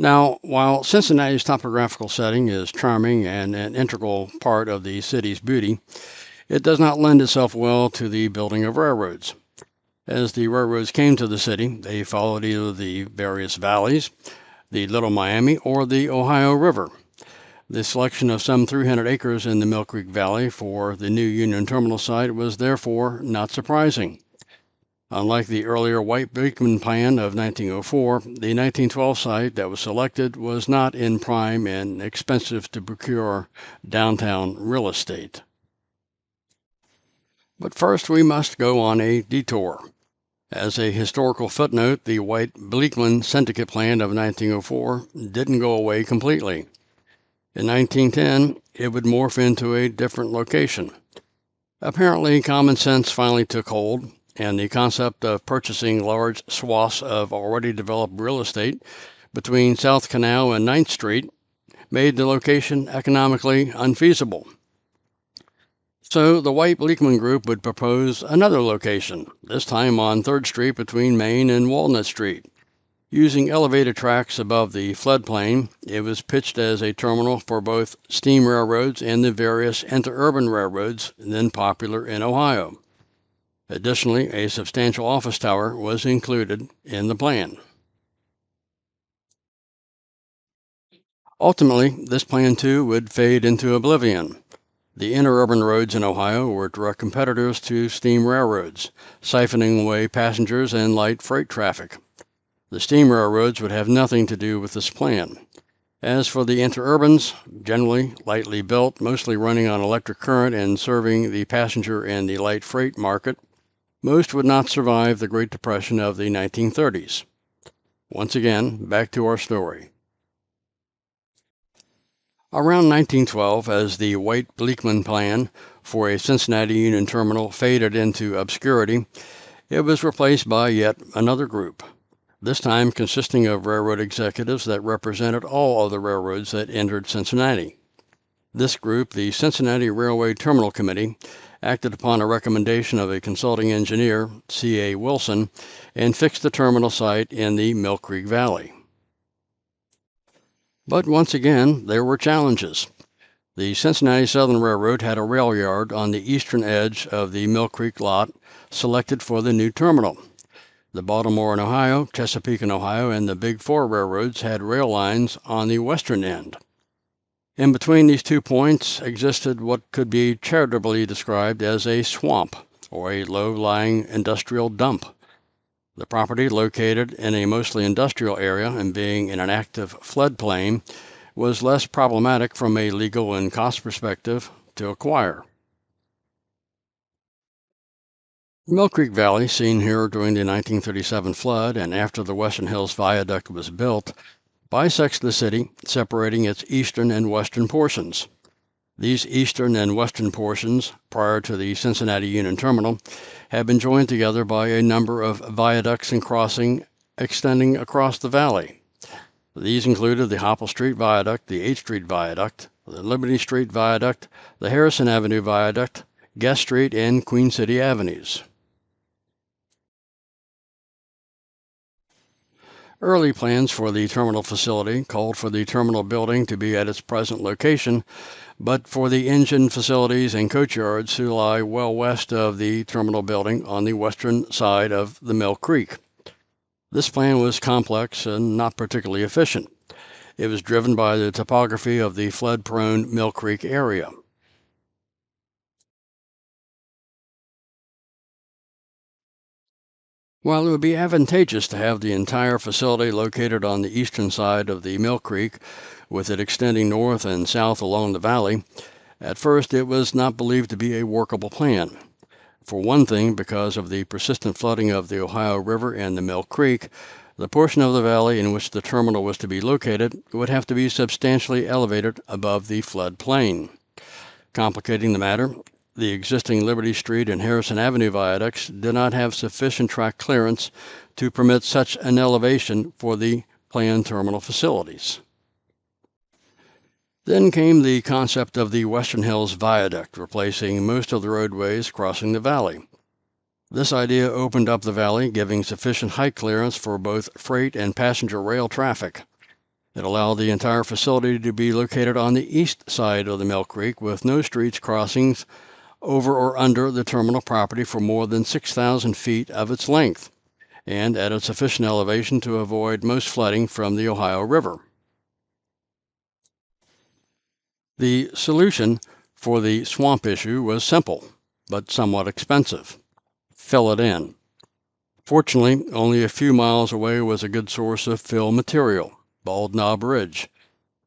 Now, while Cincinnati's topographical setting is charming and an integral part of the city's beauty, it does not lend itself well to the building of railroads. As the railroads came to the city, they followed either the various valleys, the Little Miami, or the Ohio River. The selection of some 300 acres in the Mill Creek Valley for the new Union Terminal site was therefore not surprising. Unlike the earlier White-Blakeman plan of 1904, the 1912 site that was selected was not in prime and expensive to procure downtown real estate. But first we must go on a detour. As a historical footnote, the White-Blakeman Syndicate Plan of 1904 didn't go away completely. In 1910, it would morph into a different location. Apparently, common sense finally took hold, and the concept of purchasing large swaths of already developed real estate between South Canal and 9th Street made the location economically unfeasible. So the White-Blakeman group would propose another location, this time on 3rd Street between Main and Walnut Street. Using elevated tracks above the floodplain, it was pitched as a terminal for both steam railroads and the various interurban railroads then popular in Ohio. Additionally, a substantial office tower was included in the plan. Ultimately, this plan too would fade into oblivion. The interurban roads in Ohio were direct competitors to steam railroads, siphoning away passengers and light freight traffic. The steam railroads would have nothing to do with this plan. As for the interurbans, generally lightly built, mostly running on electric current and serving the passenger and the light freight market, most would not survive the Great Depression of the 1930s. Once again, back to our story. Around 1912, as the White-Blakeman plan for a Cincinnati Union Terminal faded into obscurity, it was replaced by yet another group, this time consisting of railroad executives that represented all of the railroads that entered Cincinnati. This group, the Cincinnati Railway Terminal Committee, acted upon a recommendation of a consulting engineer, C.A. Wilson, and fixed the terminal site in the Mill Creek Valley. But once again, there were challenges. The Cincinnati Southern Railroad had a rail yard on the eastern edge of the Mill Creek lot selected for the new terminal. The Baltimore and Ohio, Chesapeake and Ohio, and the Big Four railroads had rail lines on the western end. In between these 2 points existed what could be charitably described as a swamp, or a low-lying industrial dump. The property, located in a mostly industrial area and being in an active floodplain, was less problematic from a legal and cost perspective to acquire. Mill Creek Valley, seen here during the 1937 flood and after the Western Hills Viaduct was built, bisects the city, separating its eastern and western portions. These eastern and western portions, prior to the Cincinnati Union Terminal, have been joined together by a number of viaducts and crossings extending across the valley. These included the Hopple Street Viaduct, the 8th Street Viaduct, the Liberty Street Viaduct, the Harrison Avenue Viaduct, Guest Street, and Queen City Avenues. Early plans for the terminal facility called for the terminal building to be at its present location, but for the engine facilities and coach yards to lie well west of the terminal building on the western side of the Mill Creek. This plan was complex and not particularly efficient. It was driven by the topography of the flood-prone Mill Creek area. While it would be advantageous to have the entire facility located on the eastern side of the Mill Creek, with it extending north and south along the valley, at first it was not believed to be a workable plan. For one thing, because of the persistent flooding of the Ohio River and the Mill Creek, the portion of the valley in which the terminal was to be located would have to be substantially elevated above the flood plain. Complicating the matter, the existing Liberty Street and Harrison Avenue viaducts did not have sufficient track clearance to permit such an elevation for the planned terminal facilities. Then came the concept of the Western Hills Viaduct, replacing most of the roadways crossing the valley. This idea opened up the valley, giving sufficient height clearance for both freight and passenger rail traffic. It allowed the entire facility to be located on the east side of the Mill Creek with no streets crossings over or under the terminal property for more than 6,000 feet of its length, and at a sufficient elevation to avoid most flooding from the Ohio River. The solution for the swamp issue was simple, but somewhat expensive. Fill it in. Fortunately, only a few miles away was a good source of fill material, Bald Knob Ridge,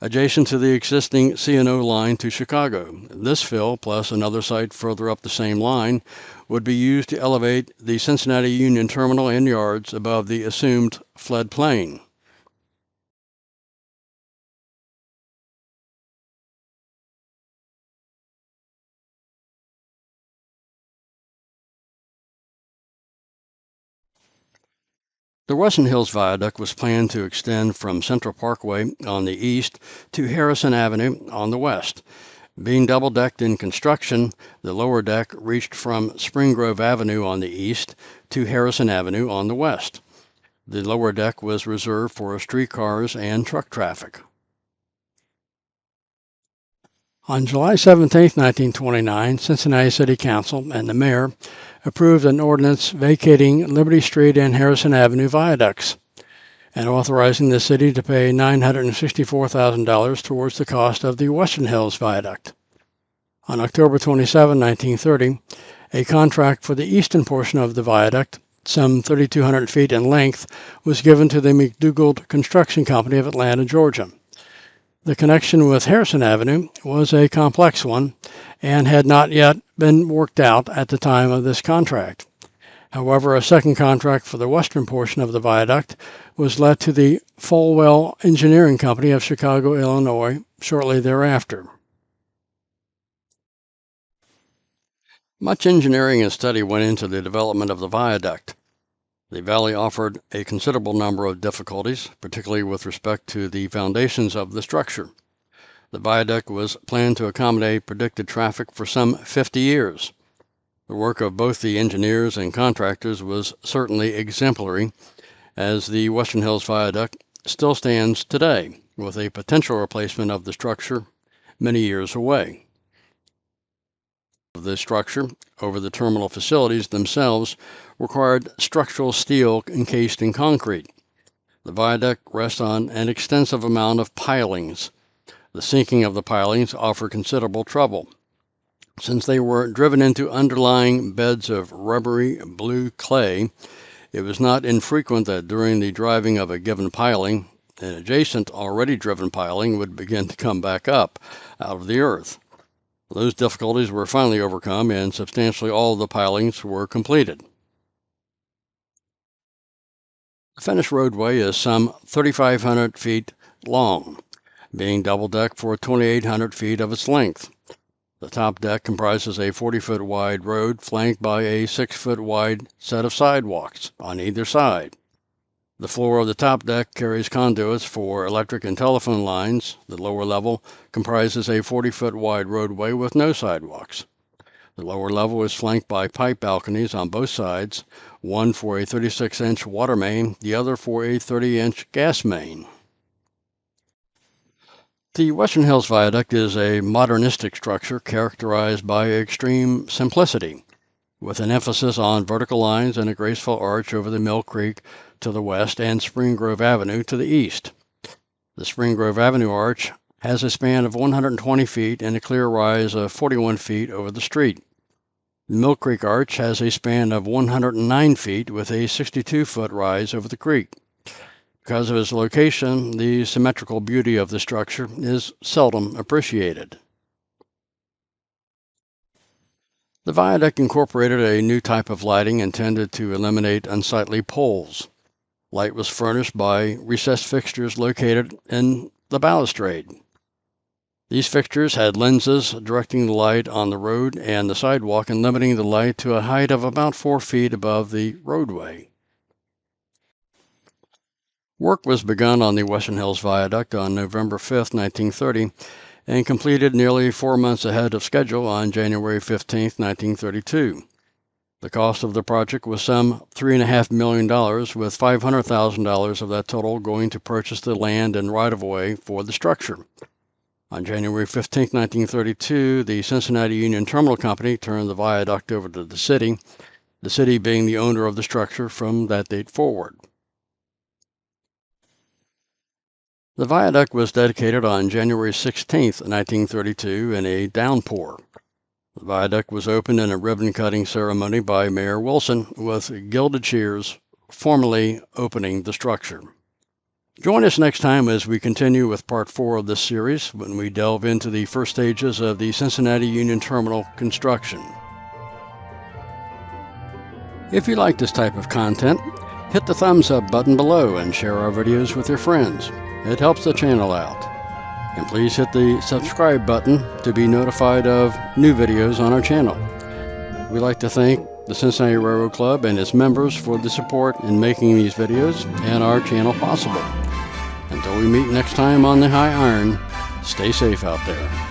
adjacent to the existing C&O line to Chicago. This fill, plus another site further up the same line, would be used to elevate the Cincinnati Union Terminal and yards above the assumed floodplain. The Western Hills Viaduct was planned to extend from Central Parkway on the east to Harrison Avenue on the west. Being double-decked in construction, the lower deck reached from Spring Grove Avenue on the east to Harrison Avenue on the west. The lower deck was reserved for streetcars and truck traffic. On July 17, 1929, Cincinnati City Council and the mayor approved an ordinance vacating Liberty Street and Harrison Avenue viaducts and authorizing the city to pay $964,000 towards the cost of the Western Hills Viaduct. On October 27, 1930, a contract for the eastern portion of the viaduct, some 3,200 feet in length, was given to the McDougald Construction Company of Atlanta, Georgia. The connection with Harrison Avenue was a complex one and had not yet been worked out at the time of this contract. However, a second contract for the western portion of the viaduct was let to the Folwell Engineering Company of Chicago, Illinois, shortly thereafter. Much engineering and study went into the development of the viaduct. The valley offered a considerable number of difficulties, particularly with respect to the foundations of the structure. The viaduct was planned to accommodate predicted traffic for some 50 years. The work of both the engineers and contractors was certainly exemplary, as the Western Hills Viaduct still stands today, with a potential replacement of the structure many years away. The structure over the terminal facilities themselves required structural steel encased in concrete. The viaduct rests on an extensive amount of pilings. The sinking of the pilings offered considerable trouble. Since they were driven into underlying beds of rubbery blue clay, it was not infrequent that during the driving of a given piling, an adjacent already driven piling would begin to come back up out of the earth. Those difficulties were finally overcome, and substantially all of the pilings were completed. The finished roadway is some 3,500 feet long, being double-decked for 2,800 feet of its length. The top deck comprises a 40-foot wide road flanked by a 6-foot wide set of sidewalks on either side. The floor of the top deck carries conduits for electric and telephone lines. The lower level comprises a 40-foot wide roadway with no sidewalks. The lower level is flanked by pipe balconies on both sides, one for a 36-inch water main, the other for a 30-inch gas main. The Western Hills Viaduct is a modernistic structure characterized by extreme simplicity, with an emphasis on vertical lines and a graceful arch over the Mill Creek to the west and Spring Grove Avenue to the east. The Spring Grove Avenue arch has a span of 120 feet and a clear rise of 41 feet over the street. The Mill Creek arch has a span of 109 feet with a 62-foot rise over the creek. Because of its location, the symmetrical beauty of the structure is seldom appreciated. The viaduct incorporated a new type of lighting intended to eliminate unsightly poles. Light was furnished by recessed fixtures located in the balustrade. These fixtures had lenses directing the light on the road and the sidewalk and limiting the light to a height of about 4 feet above the roadway. Work was begun on the Western Hills Viaduct on November 5, 1930, and completed nearly 4 months ahead of schedule on January 15, 1932. The cost of the project was some $3.5 million, with $500,000 of that total going to purchase the land and right-of-way for the structure. On January 15, 1932, the Cincinnati Union Terminal Company turned the viaduct over to the city being the owner of the structure from that date forward. The viaduct was dedicated on January 16, 1932, in a downpour. The viaduct was opened in a ribbon-cutting ceremony by Mayor Wilson, with gilded cheers formally opening the structure. Join us next time as we continue with part 4 of this series, when we delve into the first stages of the Cincinnati Union Terminal construction. If you like this type of content, hit the thumbs up button below and share our videos with your friends. It helps the channel out. And please hit the subscribe button to be notified of new videos on our channel. We'd like to thank the Cincinnati Railroad Club and its members for the support in making these videos and our channel possible. Until we meet next time on the High Iron, stay safe out there.